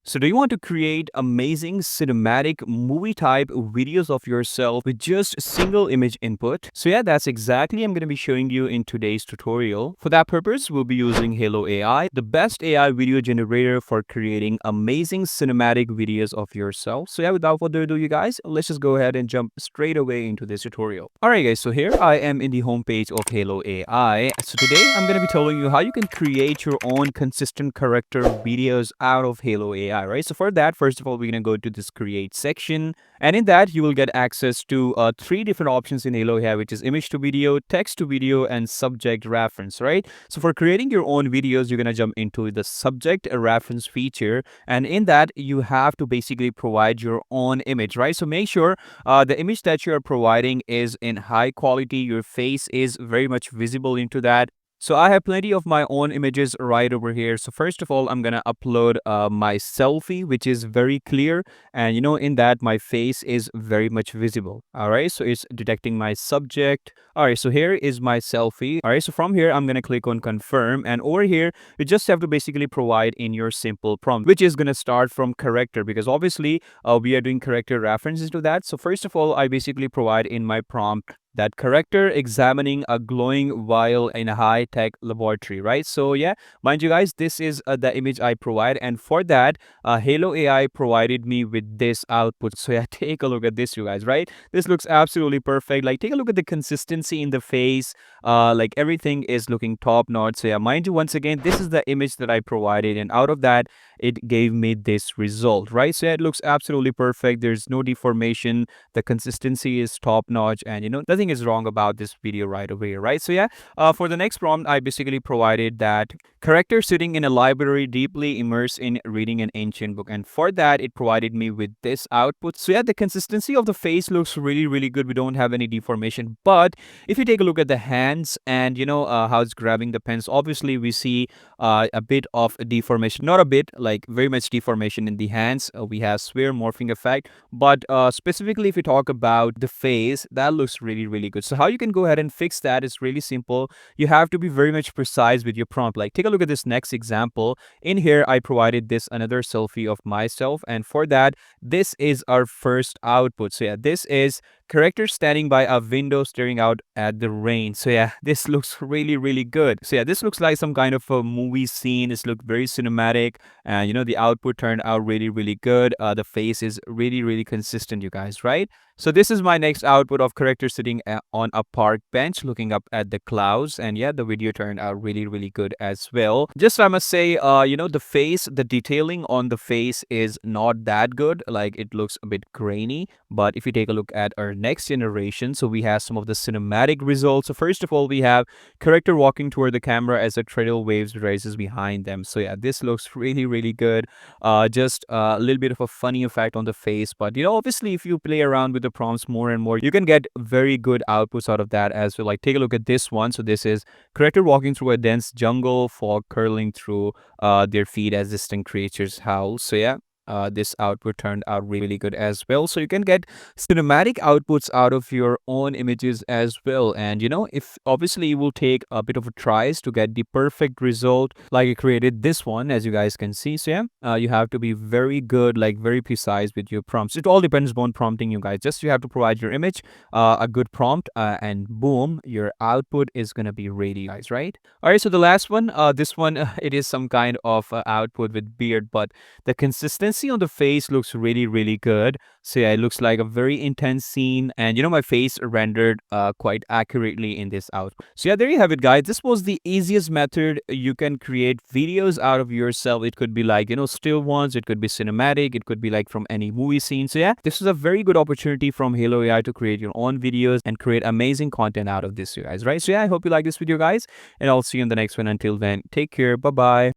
So do you want to create amazing cinematic movie type videos of yourself with just single image input? So yeah, that's exactly I'm going to be showing you in today's tutorial. For that purpose, we'll be using Hailuo AI, the best AI video generator for creating amazing cinematic videos of yourself. So yeah, without further ado, you guys, let's just go ahead and jump straight away into this tutorial. Alright guys, so here I am in the homepage of Hailuo AI. So today I'm going to be telling you how you can create your own consistent character videos out of Hailuo AI. Right, so for that, first of all, we're gonna go to this create section, and in that you will get access to three different options in Hailuo AI, which is image to video, text to video, and subject reference. Right, so for creating your own videos, you're gonna jump into the subject reference feature, and in that you have to basically provide your own image. Right, so make sure the image that you are providing is in high quality, your face is very much visible into that. So I have plenty of my own images right over here. So first of all, I'm gonna upload my selfie, which is very clear, and in that my face is very much visible. All right, so it's detecting my subject. All right, so here is my selfie. All right, so from here I'm gonna click on confirm, and over here you just have to basically provide in your simple prompt, which is gonna start from character, because obviously we are doing character references to that. So first of all, I basically provide in my prompt that character examining a glowing vial in a high-tech laboratory. Right, so yeah, mind you guys, this is the image I provide, and for that Hailuo AI provided me with this output. So yeah, take a look at this, you guys. Right, this looks absolutely perfect. Like, take a look at the consistency in the face. Like, everything is looking top notch. So yeah, mind you, once again, this is the image that I provided, and out of that it gave me this result. Right, so yeah, it looks absolutely perfect. There's no deformation, the consistency is top notch, and nothing is wrong about this video right over here. Right, so yeah, for the next prompt, I basically provided that character sitting in a library deeply immersed in reading an ancient book, and for that it provided me with this output. So yeah, the consistency of the face looks really good. We don't have any deformation, but if you take a look at the hands and how it's grabbing the pens, obviously we see a bit of a deformation, not a bit, like very much deformation in the hands. We have sphere morphing effect, but specifically if we talk about the face, that looks really good. So how you can go ahead and fix that is really simple. You have to be very much precise with your prompt. Like, take a look at this next example. In here I provided this another selfie of myself, and for that this is our first output. So yeah, this is character standing by a window staring out at the rain. So yeah, this looks really good. So yeah, this looks like some kind of a movie scene. This looked very cinematic, and the output turned out really good. The face is really consistent, you guys. Right, so this is my next output of character sitting on a park bench looking up at the clouds, and yeah, the video turned out really good as well. Just I must say, the face, the detailing on the face is not that good. Like, it looks a bit grainy. But if you take a look at our next generation, so we have some of the cinematic results. So first of all, we have character walking toward the camera as a trail waves rises behind them. So yeah, this looks really good. Just a little bit of a funny effect on the face, but obviously if you play around with the prompts more and more, you can get very good outputs out of that as well. Like, take a look at this one. So this is character walking through a dense jungle, fog curling through their feet as distant creatures howl. So yeah, this output turned out really good as well. So you can get cinematic outputs out of your own images as well. And if obviously you will take a bit of a tries to get the perfect result, like I created this one, as you guys can see. So yeah, you have to be very good, like very precise with your prompts. It all depends upon prompting, you guys. Just you have to provide your image, a good prompt, and boom, your output is gonna be ready, guys. Right, all right, so the last one, this one, it is some kind of output with beard, but the consistency on the face looks really good. So yeah, it looks like a very intense scene, and my face rendered quite accurately in this output. So yeah, there you have it, guys. This was the easiest method you can create videos out of yourself. It could be like still ones, it could be cinematic, it could be like from any movie scene. So yeah, this is a very good opportunity from Hailuo AI to create your own videos and create amazing content out of this, you guys. Right, so yeah, I hope you like this video, guys, and I'll see you in the next one. Until then, take care. Bye bye.